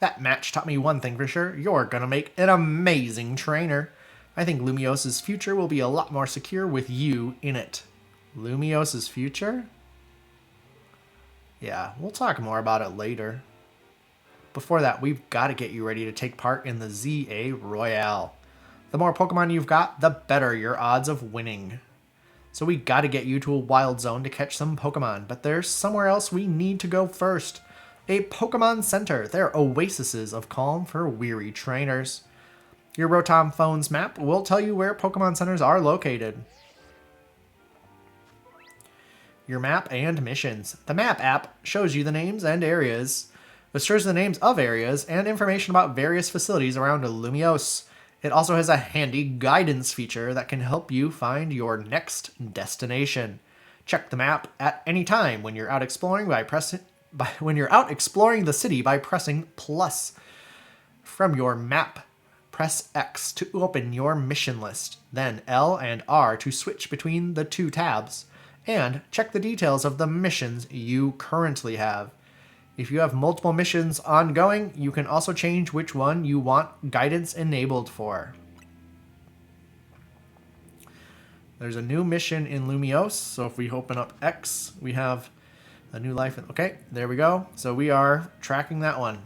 That match taught me one thing for sure. You're gonna make an amazing trainer. I think Lumios's future will be a lot more secure with you in it. Lumios's future? Yeah, we'll talk more about it later. Before that, we've got to get you ready to take part in the ZA Royale. The more Pokemon you've got, the better your odds of winning. So we got to get you to a wild zone to catch some Pokemon, but there's somewhere else we need to go first. A Pokemon Center. They're oases of calm for weary trainers. Your Rotom phone's map will tell you where Pokemon Centers are located. Your map and missions. The map app shows you the names and areas. It shows the names of areas and information about various facilities around Lumiose. It also has a handy guidance feature that can help you find your next destination. Check the map at any time when you're out exploring the city by pressing plus. From your map, press X to open your mission list, then L and R to switch between the two tabs, and check the details of the missions you currently have. If you have multiple missions ongoing, you can also change which one you want guidance enabled for. There's a new mission in Lumiose, so if we open up X, we have a new life. Okay, there we go. So we are tracking that one.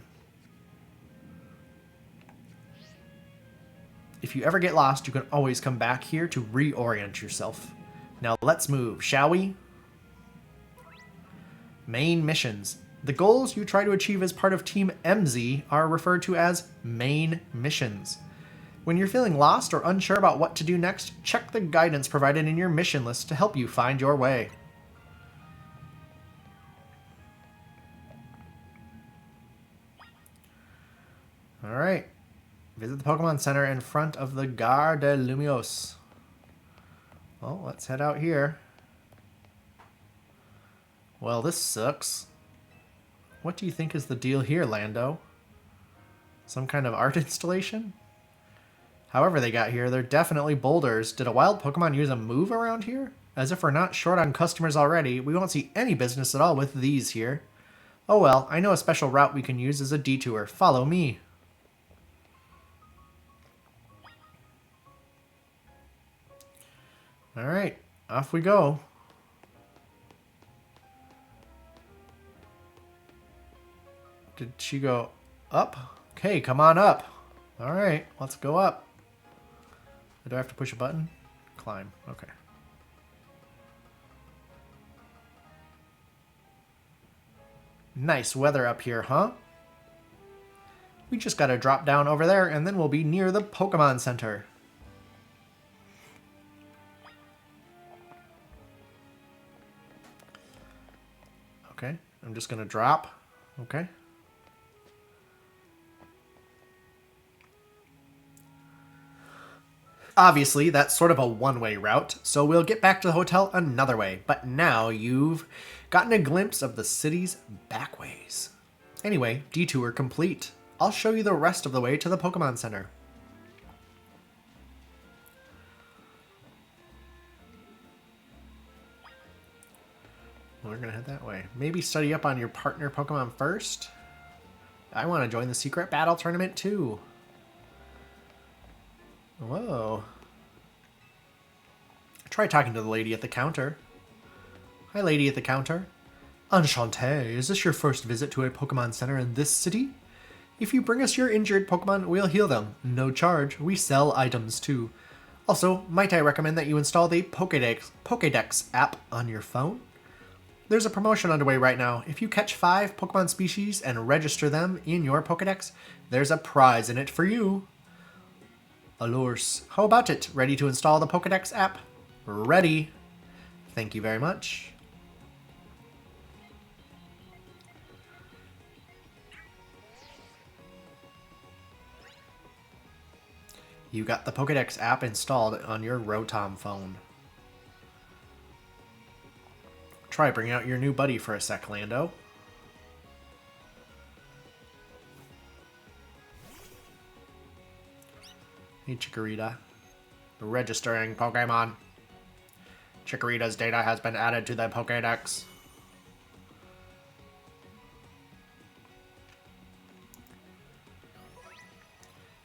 If you ever get lost, you can always come back here to reorient yourself. Now let's move, shall we? Main missions. The goals you try to achieve as part of Team MZ are referred to as main missions. When you're feeling lost or unsure about what to do next, check the guidance provided in your mission list to help you find your way. Alright. Visit the Pokemon Center in front of the Gare de Lumiose. Well, let's head out here. Well, this sucks. What do you think is the deal here, Lando? Some kind of art installation? However they got here, they're definitely boulders. Did a wild Pokemon use a move around here? As if we're not short on customers already, we won't see any business at all with these here. Oh well, I know a special route we can use as a detour. Follow me. Alright, off we go. Did she go up? Okay, come on up. Alright, let's go up. Do I have to push a button? Climb, okay. Nice weather up here, huh? We just gotta drop down over there and then we'll be near the Pokemon Center. Okay, I'm just gonna drop. Okay. Obviously, that's sort of a one-way route, so we'll get back to the hotel another way. But now you've gotten a glimpse of the city's backways. Anyway, detour complete. I'll show you the rest of the way to the Pokemon Center. We're gonna head that way. Maybe study up on your partner Pokemon first. I want to join the secret battle tournament too. Whoa. Try talking to the lady at the counter. Hi, lady at the counter. Enchanté, is this your first visit to a Pokemon Center in this city? If you bring us your injured Pokemon, we'll heal them. No charge. We sell items too. Also, might I recommend that you install the Pokédex app on your phone? There's a promotion underway right now. If you catch 5 Pokemon species and register them in your Pokédex, there's a prize in it for you. Allures. How about it? Ready to install the Pokédex app? Ready. Thank you very much. You got the Pokédex app installed on your Rotom phone. Try bringing out your new buddy for a sec, Lando. Hey, Chikorita. Registering Pokemon. Chikorita's data has been added to the Pokédex.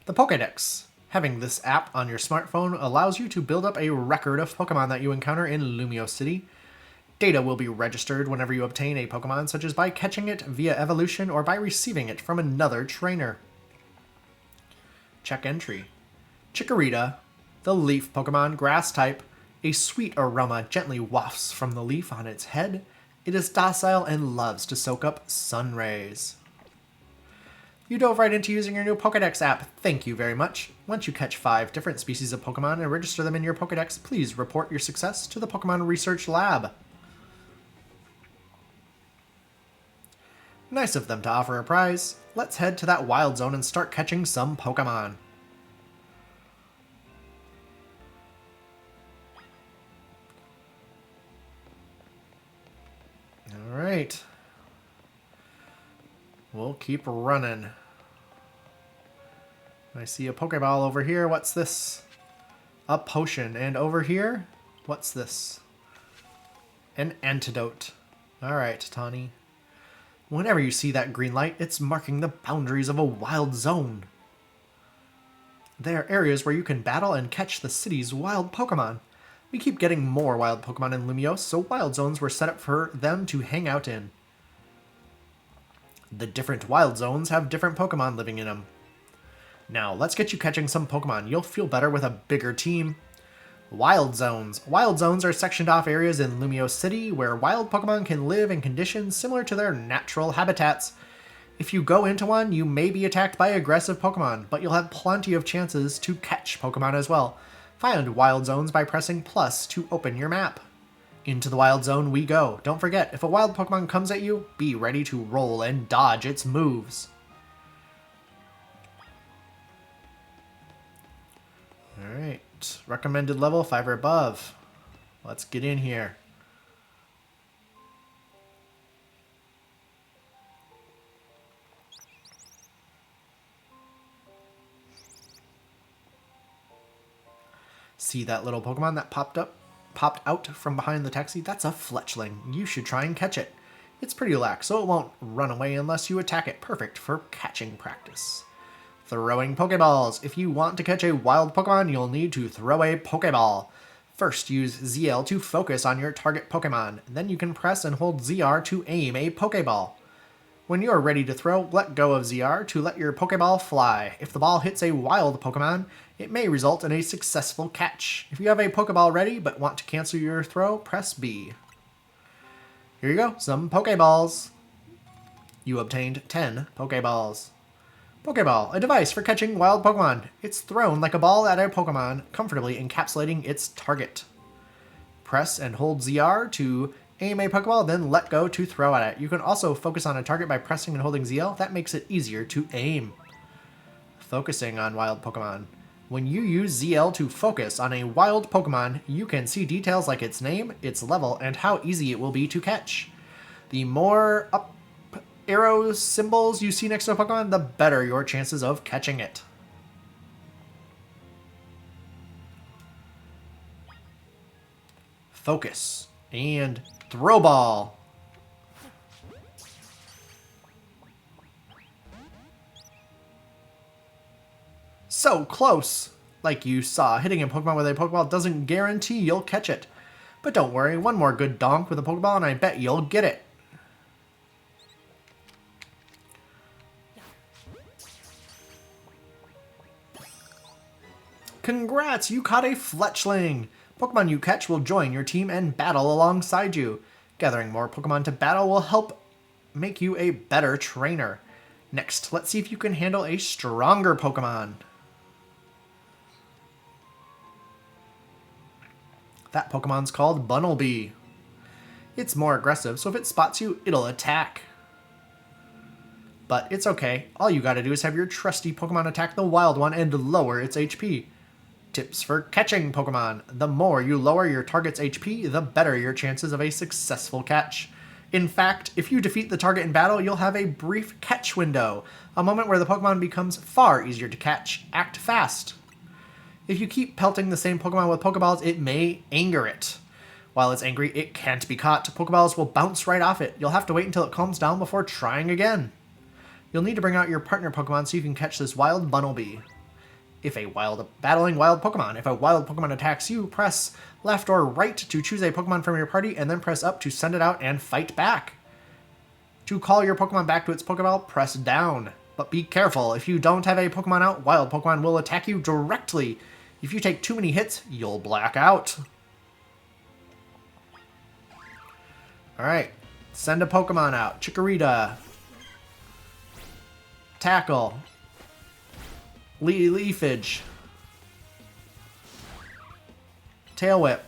The Pokédex. Having this app on your smartphone allows you to build up a record of Pokemon that you encounter in Lumio City. Data will be registered whenever you obtain a Pokemon, such as by catching it via evolution or by receiving it from another trainer. Check entry. Chikorita, the leaf Pokemon, grass type. A sweet aroma gently wafts from the leaf on its head. It is docile and loves to soak up sun rays. You dove right into using your new Pokédex app. Thank you very much. Once you catch 5 different species of Pokemon and register them in your Pokédex, please report your success to the Pokemon Research Lab. Nice of them to offer a prize. Let's head to that wild zone and start catching some Pokemon. Alright. We'll keep running. I see a Pokeball over here. What's this? A potion. And over here, what's this? An antidote. Alright, Tawny. Whenever you see that green light, it's marking the boundaries of a wild zone. They are areas where you can battle and catch the city's wild Pokemon. We keep getting more wild Pokemon in Lumiose, so wild zones were set up for them to hang out in. The different wild zones have different Pokemon living in them. Now, let's get you catching some Pokemon. You'll feel better with a bigger team. Wild zones. Wild zones are sectioned off areas in Lumio City where wild Pokemon can live in conditions similar to their natural habitats. If you go into one, you may be attacked by aggressive Pokemon, but you'll have plenty of chances to catch Pokemon as well. Find wild zones by pressing plus to open your map. Into the wild zone we go. Don't forget, if a wild Pokemon comes at you, be ready to roll and dodge its moves. Alright, recommended level 5 or above. Let's get in here. See that little Pokemon that popped out from behind the taxi? That's a Fletchling. You should try and catch it. It's pretty lax, so it won't run away unless you attack it. Perfect for catching practice. Throwing Pokeballs. If you want to catch a wild Pokemon, you'll need to throw a Pokeball. First, use ZL to focus on your target Pokemon. Then you can press and hold ZR to aim a Pokeball. When you're ready to throw, let go of ZR to let your Pokeball fly. If the ball hits a wild Pokemon, it may result in a successful catch. If you have a Pokeball ready but want to cancel your throw, press B. Here you go, some Pokeballs. You obtained 10 Pokeballs. Pokeball, a device for catching wild Pokemon. It's thrown like a ball at a Pokemon, comfortably encapsulating its target. Press and hold ZR to aim a Pokeball, then let go to throw at it. You can also focus on a target by pressing and holding ZL. That makes it easier to aim. Focusing on wild Pokemon. When you use ZL to focus on a wild Pokemon, you can see details like its name, its level, and how easy it will be to catch. The more up arrow symbols you see next to a Pokemon, the better your chances of catching it. Focus and throw ball. So close! Like you saw, hitting a Pokemon with a Pokeball doesn't guarantee you'll catch it. But don't worry, one more good donk with a Pokeball and I bet you'll get it. Congrats, you caught a Fletchling! Pokemon you catch will join your team and battle alongside you. Gathering more Pokemon to battle will help make you a better trainer. Next, let's see if you can handle a stronger Pokemon. That Pokemon's called Bunnelby. It's more aggressive, so if it spots you, it'll attack. But it's okay. All you gotta do is have your trusty Pokemon attack the wild one and lower its HP. Tips for catching Pokemon. The more you lower your target's HP, the better your chances of a successful catch. In fact, if you defeat the target in battle, you'll have a brief catch window, a moment where the Pokemon becomes far easier to catch. Act fast. If you keep pelting the same Pokemon with Pokeballs, it may anger it. While it's angry, it can't be caught. Pokeballs will bounce right off it. You'll have to wait until it calms down before trying again. You'll need to bring out your partner Pokemon so you can catch this wild Bunnelby. Battling wild Pokemon. If a wild Pokemon attacks you, press left or right to choose a Pokemon from your party, and then press up to send it out and fight back. To call your Pokemon back to its Pokeball, press down. But be careful, if you don't have a Pokemon out, wild Pokemon will attack you directly. If you take too many hits, you'll black out. Alright, send a Pokemon out. Chikorita. Tackle. Leafage. Tail Whip.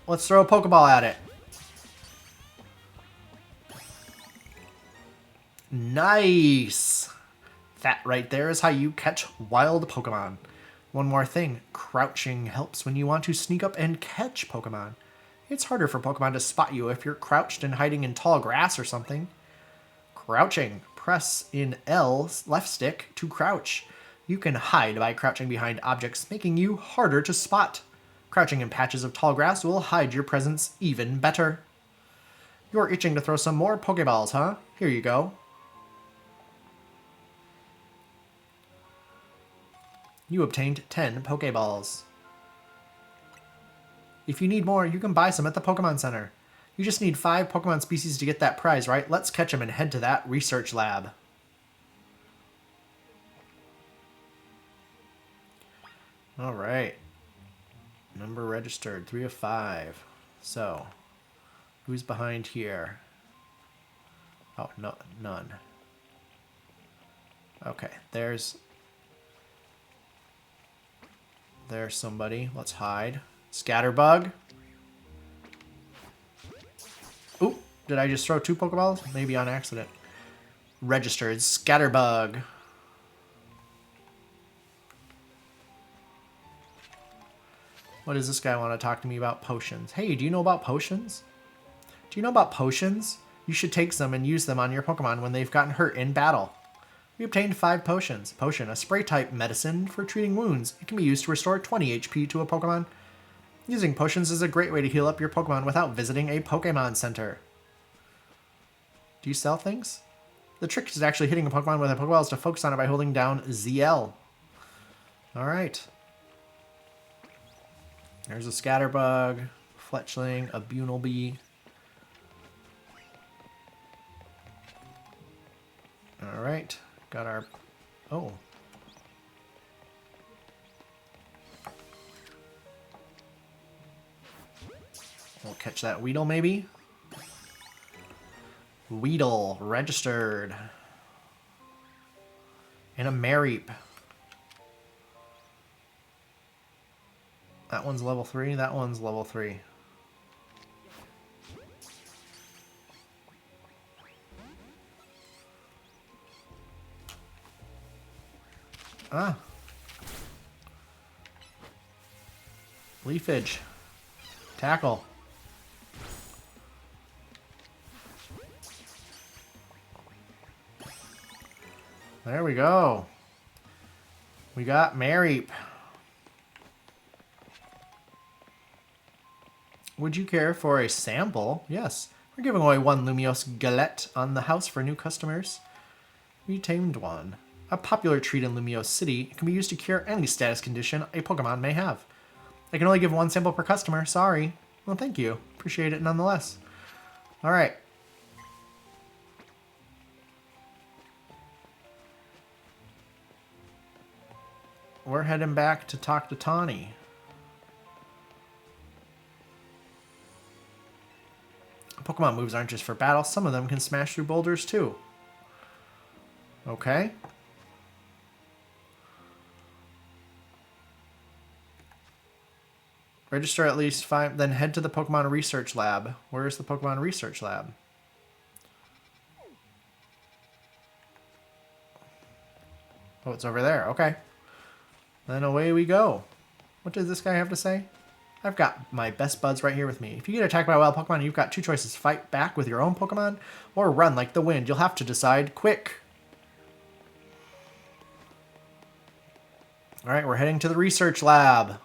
Let's throw a Pokeball at it. Nice! That right there is how you catch wild Pokemon. One more thing, crouching helps when you want to sneak up and catch Pokemon. It's harder for Pokemon to spot you if you're crouched and hiding in tall grass or something. Crouching. Press in L left stick to crouch. You can hide by crouching behind objects, making you harder to spot. Crouching in patches of tall grass will hide your presence even better. You're itching to throw some more Pokeballs, huh? Here you go. You obtained 10 Pokeballs. If you need more, you can buy some at the Pokemon Center. You just need 5 Pokemon species to get that prize, right? Let's catch them and head to that research lab. Alright. Number registered, 3 of 5. So, who's behind here? Oh, no, none. Okay, there's somebody. Let's hide. Scatterbug. Oop, did I just throw 2 Pokeballs? Maybe on accident. Registered. Scatterbug. What does this guy want to talk to me about? Potions. Hey, do you know about potions? Do you know about potions? You should take some and use them on your Pokemon when they've gotten hurt in battle. We obtained 5 potions. Potion, a spray-type medicine for treating wounds. It can be used to restore 20 HP to a Pokemon. Using potions is a great way to heal up your Pokemon without visiting a Pokemon Center. Do you sell things? The trick is actually hitting a Pokemon with a Pokeball is to focus on it by holding down ZL. Alright. There's a Scatterbug, Fletchling, a Bunnelby. Alright. Got our... Oh. We'll catch that Weedle, maybe? Weedle, registered. And a Mareep. That one's level 3, that one's level 3. Ah. Leafage. Tackle. There we go. We got Mareep. Would you care for a sample? Yes. We're giving away 1 Lumiose Galette on the house for new customers. We tamed one. A popular treat in Lumiose City, it can be used to cure any status condition a Pokemon may have. I can only give 1 sample per customer. Sorry. Well, thank you. Appreciate it nonetheless. Alright. We're heading back to talk to Tawny. Pokemon moves aren't just for battle. Some of them can smash through boulders too. Okay. Register at least 5, then head to the Pokemon Research Lab. Where is the Pokemon Research Lab? Oh, it's over there. Okay. Then away we go. What does this guy have to say? I've got my best buds right here with me. If you get attacked by a wild Pokemon, you've got 2 choices. Fight back with your own Pokemon, or run like the wind. You'll have to decide quick. Alright, we're heading to the research lab.